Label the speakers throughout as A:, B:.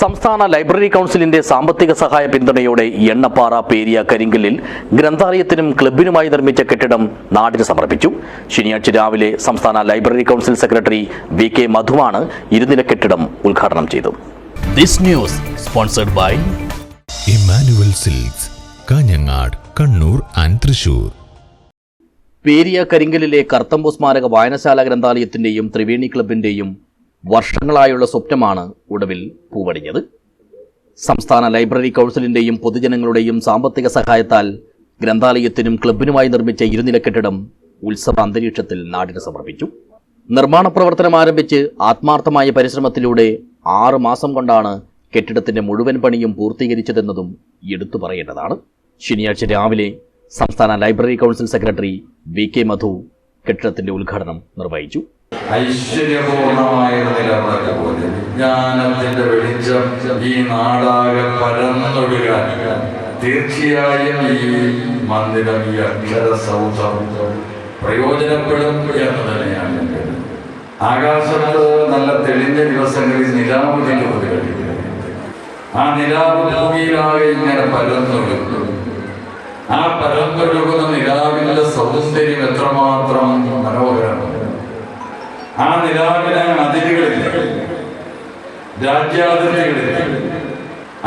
A: സംസ്ഥാന ലൈബ്രറി കൗൺസിലിന്റെ സാമ്പത്തിക സഹായ പിന്തുണയോടെ എണ്ണപ്പാറ പേരിയ കരിങ്കല്ലിൽ ഗ്രന്ഥാലയത്തിനും ക്ലബിനുമായി നിർമ്മിച്ച കെട്ടിടം നാടിന് സമർപ്പിച്ചു. ശനിയാഴ്ച രാവിലെ സംസ്ഥാന ലൈബ്രറി കൗൺസിൽ സെക്രട്ടറി VK മധുവാണ് ഇരുനില കെട്ടിടം ഉദ്ഘാടനം ചെയ്തത്.
B: This news sponsored by
C: Emmanuel silks, Kanhangad, Kannur and Thrissur.
A: Periya കരിങ്കല്ലിലെ കർത്തമ്പു സ്മാരക വായനശാല ഗ്രന്ഥാലയത്തിന്റെയും ത്രിവേണി ക്ലബിന്റെയും വർഷങ്ങളായുള്ള സ്വപ്നമാണ് ഒടുവിൽ പൂവണിഞ്ഞത്. സംസ്ഥാന ലൈബ്രറി കൗൺസിലിന്റെയും പൊതുജനങ്ങളുടെയും സാമ്പത്തിക സഹായത്താൽ ഗ്രന്ഥാലയത്തിനും ക്ലബിനുമായി നിർമ്മിച്ച ഇരുനില കെട്ടിടം ഉത്സവ അന്തരീക്ഷത്തിൽ നാടിന് സമർപ്പിച്ചു. നിർമ്മാണ പ്രവർത്തനം ആരംഭിച്ച് ആത്മാർത്ഥമായ പരിശ്രമത്തിലൂടെ 6 മാസം കൊണ്ടാണ് കെട്ടിടത്തിന്റെ മുഴുവൻ പണിയും പൂർത്തീകരിച്ചതെന്നതും എടുത്തു പറയേണ്ടതാണ്. ശനിയാഴ്ച രാവിലെ സംസ്ഥാന ലൈബ്രറി കൗൺസിൽ സെക്രട്ടറി VK മധു കെട്ടിടത്തിന്റെ ഉദ്ഘാടനം നിർവഹിച്ചു.
D: ഐശ്വര്യപൂർണമായ നിലപാട് പോലെ വിജ്ഞാനത്തിന്റെ വെളിച്ചം ഈ നാടാകെ പരന്നൊഴുകാൻ തീർച്ചയായും ഈ മന്ദിരം, ഈ അക്ഷരസൗധം പ്രയോജനപ്പെടും എന്ന് തന്നെയാണ്. ആകാശത്ത് നല്ല തെളിഞ്ഞ ദിവസങ്ങളിൽ നിലാവുദിക്കുന്നത് കഴിയും. ആ നിലാവ് ഭൂമിയിലാകെ ഇങ്ങനെ പരന്നൊഴുകുന്നു. ആ പരന്നൊഴുകുന്ന നിലാവിന്റെ സൗന്ദര്യം എത്രമാത്രം മനോഹരമാണ്. ആ നിലാവിന് അതിരുകളില്ല, രാജ്യാതിർത്തികളില്ല.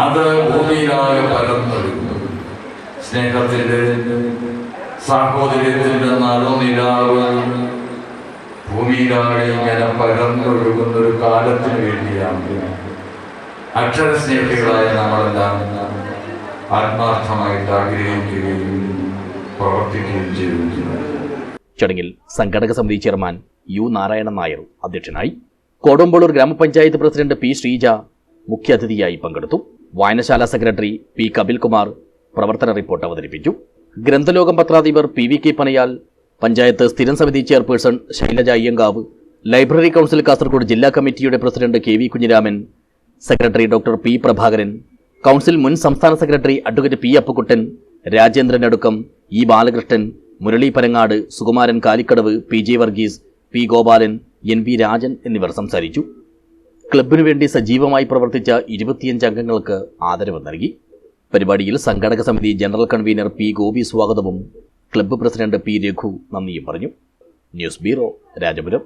D: അത് ഭൂമിയിലാകെ പരന്നൊഴുകുന്നു. സ്നേഹത്തിന്റെ, സാഹോദര്യത്തിന്റെ നറുനിലാവ് ഭൂമിയിലാകെ ഇങ്ങനെ പരന്നൊഴുകുന്നൊരു കാലത്തിന് വേണ്ടിയാണ് അക്ഷരസ്നേഹികളായ നമ്മളെല്ലാം ആത്മാർത്ഥമായിട്ട് ആഗ്രഹിക്കുകയും പ്രവർത്തിക്കുകയും ചെയ്തിരിക്കുന്നത്.
A: ചടങ്ങിൽ സംഘടക സമിതി ചെയർമാൻ U നാരായണൻ നായർ അധ്യക്ഷനായി. കോടമ്പള്ളൂർ ഗ്രാമപഞ്ചായത്ത് പ്രസിഡന്റ് P ശ്രീജ മുഖ്യാതിഥിയായി പങ്കെടുത്തു. വായനശാല സെക്രട്ടറി P കപിൽകുമാർ പ്രവർത്തന റിപ്പോർട്ട് അവതരിപ്പിച്ചു. ഗ്രന്ഥലോകം പത്രാധിപർ PVK പനയാൽ, പഞ്ചായത്ത് സ്ഥിരം സമിതി chairperson Shailaja Ayyankavu, library council Kasaragod ജില്ലാ കമ്മിറ്റിയുടെ president KV Kunhiraman, secretary doctor P Prabhakaran, council മുൻ സംസ്ഥാന സെക്രട്ടറി advocate P Appukuttan, Rajendran Adukkam, E Balakrishnan, Murali Parangad, Sukumaran Kalikkadavu, PJ Varghese, P Gopalan, NB Rajan എന്നിവർ സംസാരിച്ചു. ക്ലബിനു വേണ്ടി സജീവമായി പ്രവർത്തിച്ച 25 അംഗങ്ങൾക്ക് ആദരവ് നൽകി. പരിപാടിയിൽ സംഘടക സമിതി ജനറൽ കൺവീനർ P ഗോപി സ്വാഗതവും ക്ലബ്ബ് പ്രസിഡന്റ് P രഘു നന്ദിയും പറഞ്ഞു. News bureau, Rajapuram.